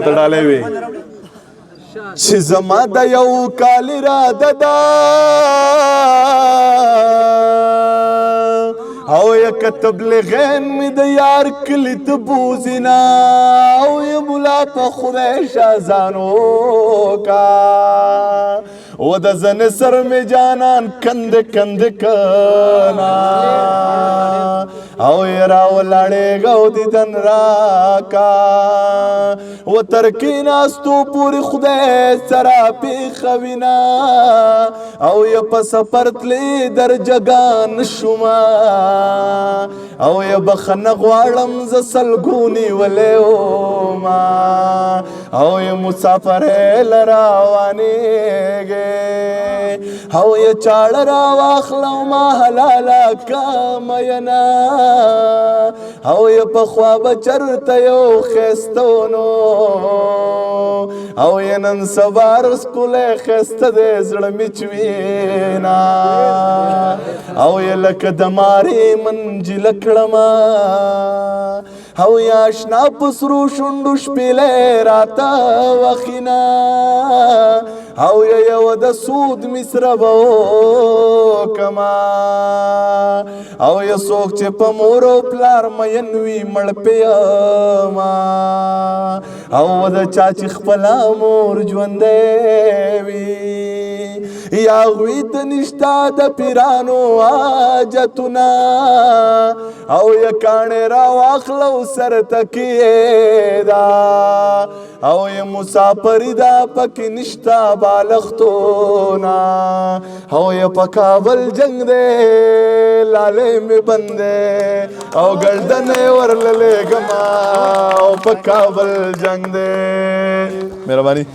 ډالۍ وي چې زما د یو کال اراده ده او یک تبلیغین می د یار کلی ته بوزینا او یا ملا په خدای شازانو کا و د زن سر می جانان کند کند کنا او یرا ولاړې غو دیدن راکا و ترکین استو پوری خدای سرا پی خوینا او یا پس پرتلی در جگان شما او یا بخن غوالم ز سلگونی ولیو ما او یا مسافر لراوانی گے او یا چاڑ را واخلو ما حلالا کاماینا او یا پخوا بچرت یو خستونو او یا نن سبار سکول خست دے زڑمی چوینا او یا لک دماری منجل کڑما او یا اشنا پسرو شندو شپیلے راتا وخینا او یا یو د سود مصر بو کما او یا سوک چې په مورو پلار مینوي مړ پیما او د چا چې خپل مور ژوندې وي یا غوی ته نشتا د پیرانو حاجتونه او یا کاڼې را واخلو سر تکیدا او یا مسافری دا پکې نشتا بالښتونه او یا په کابل جنگ دی لالې مې بندې او ګردنې ورللې ګما او په کابل جنگ دی مهرباني